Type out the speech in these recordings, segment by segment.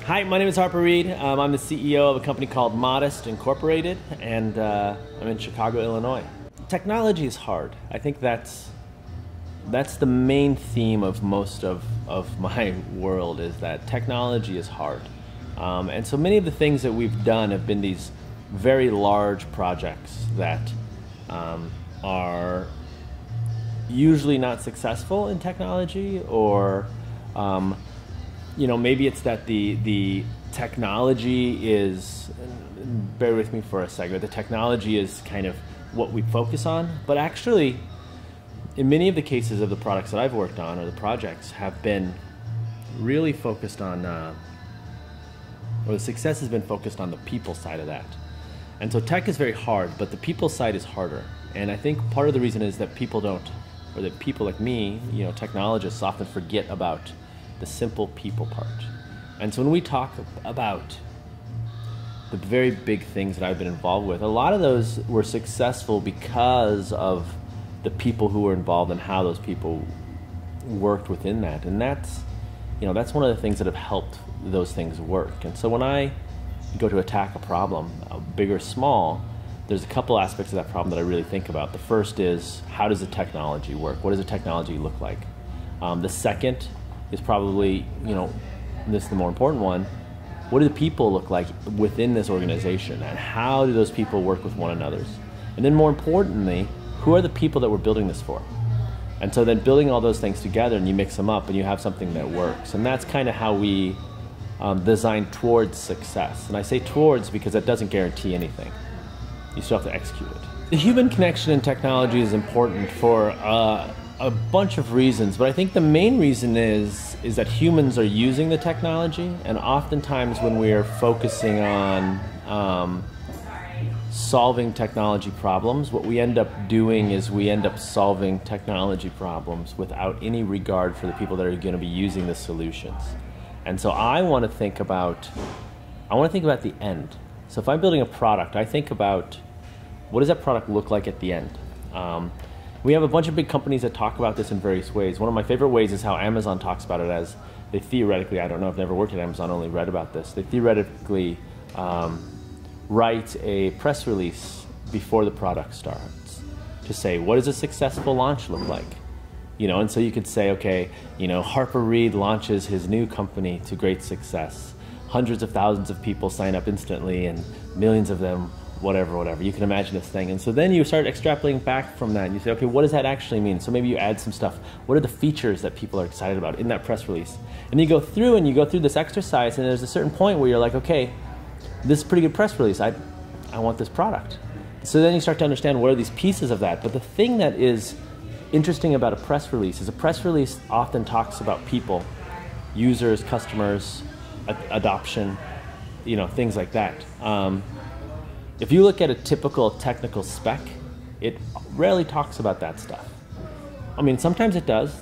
Hi, my name is Harper Reed. I'm the CEO of a company called Modest Incorporated, and I'm in Chicago, Illinois. Technology is hard. I think that's the main theme of most of my world, is that technology is hard. And so many of the things that we've done have been these very large projects that are usually not successful in technology, or maybe it's that the technology is, bear with me for a second, the technology is kind of what we focus on, but actually in many of the cases of the products that I've worked on, or the projects, have been really focused on, or the success has been focused on the people side of that. And so tech is very hard, but the people side is harder. And I think part of the reason is that people don't, or that people like me, technologists often forget about the simple people part. And so when we talk about the very big things that I've been involved with, a lot of those were successful because of the people who were involved and how those people worked within that. And that's one of the things that have helped those things work. And so when I go to attack a problem, big or small, there's a couple aspects of that problem that I really think about. The first is, how does the technology work? What does the technology look like? The second is probably, this is the more important one, what do the people look like within this organization, and how do those people work with one another? And then more importantly, who are the people that we're building this for? And so then building all those things together, and you mix them up and you have something that works. And that's kind of how we design towards success. And I say towards because that doesn't guarantee anything. You still have to execute it. The human connection in technology is important for a bunch of reasons, but I think the main reason is that humans are using the technology, and oftentimes when we are focusing on solving technology problems, what we end up doing is we end up solving technology problems without any regard for the people that are going to be using the solutions. And so I want to think about the end. So if I'm building a product, I think about, what does that product look like at the end? We have a bunch of big companies that talk about this in various ways. One of my favorite ways is how Amazon talks about it, as they theoretically, I don't know, I've never worked at Amazon, only read about this, they theoretically write a press release before the product starts to say, what does a successful launch look like? And so you could say, okay, Harper Reed launches his new company to great success. Hundreds of thousands of people sign up instantly, and millions of them, whatever. You can imagine this thing. And so then you start extrapolating back from that, and you say, okay, what does that actually mean? So maybe you add some stuff. What are the features that people are excited about in that press release? And you go through this exercise, and there's a certain point where you're like, okay, this is a pretty good press release. I want this product. So then you start to understand what are these pieces of that. But the thing that is interesting about a press release is a press release often talks about people, users, customers, adoption, things like that. If you look at a typical technical spec, it rarely talks about that stuff. I mean, sometimes it does.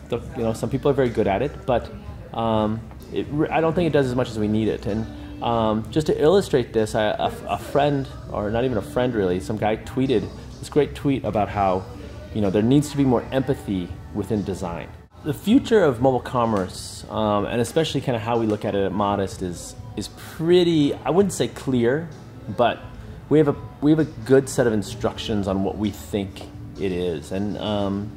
Some people are very good at it, but I don't think it does as much as we need it. And just to illustrate this, a friend, or not even a friend really, some guy tweeted this great tweet about how there needs to be more empathy within design. The future of mobile commerce, and especially kind of how we look at it at Modest, is pretty, I wouldn't say clear, but we have a good set of instructions on what we think it is. And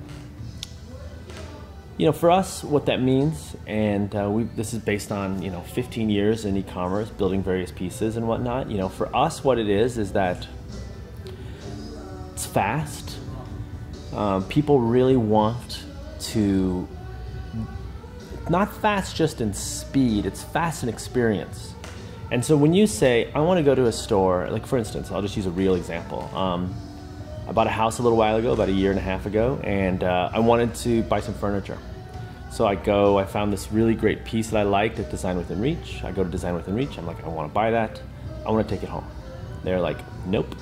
for us, what that means, and this is based on 15 years in e-commerce, building various pieces and whatnot. For us, what it is that it's fast. People really want to, not fast just in speed, it's fast in experience. And so when you say, I want to go to a store, like for instance, I'll just use a real example. I bought a house a little while ago, about a year and a half ago, and I wanted to buy some furniture. So I found this really great piece that I liked at Design Within Reach. I go to Design Within Reach, I'm like, I want to buy that. I want to take it home. They're like, nope,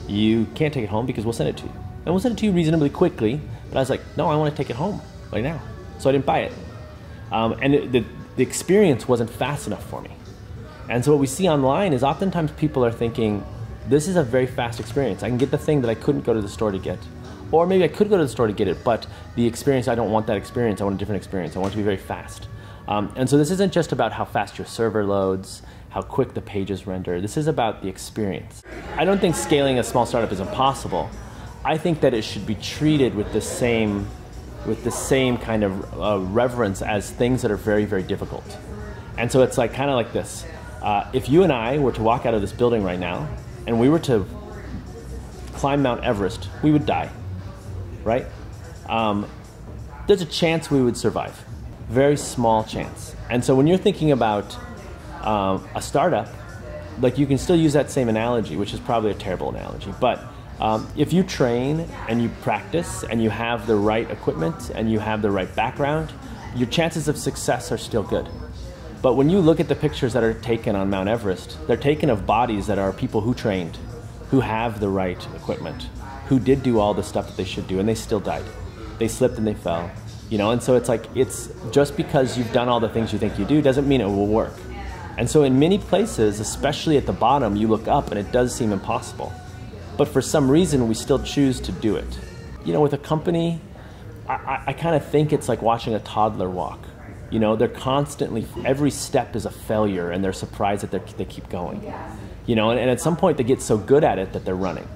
you can't take it home because we'll send it to you. And we'll send it to you reasonably quickly, but I was like, no, I want to take it home right now. So I didn't buy it. And the experience wasn't fast enough for me. And so what we see online is oftentimes people are thinking, this is a very fast experience. I can get the thing that I couldn't go to the store to get. Or maybe I could go to the store to get it, but the experience, I don't want that experience. I want a different experience. I want it to be very fast. And so this isn't just about how fast your server loads, how quick the pages render. This is about the experience. I don't think scaling a small startup is impossible. I think that it should be treated with the same kind of reverence as things that are very, very difficult. And so it's like kind of like this. If you and I were to walk out of this building right now and we were to climb Mount Everest, we would die, right? There's a chance we would survive. Very small chance. And so when you're thinking about a startup, like you can still use that same analogy, which is probably a terrible analogy, but if you train and you practice and you have the right equipment and you have the right background, your chances of success are still good. But when you look at the pictures that are taken on Mount Everest, they're taken of bodies that are people who trained, who have the right equipment, who did do all the stuff that they should do, and they still died. They slipped and they fell, you know, and so it's like, it's just because you've done all the things you think you do doesn't mean it will work. And so in many places, especially at the bottom, you look up and it does seem impossible. But for some reason, we still choose to do it. You know, with a company, I kind of think it's like watching a toddler walk. You know, they're constantly, every step is a failure and they're surprised that they keep going. You know, and at some point they get so good at it that they're running.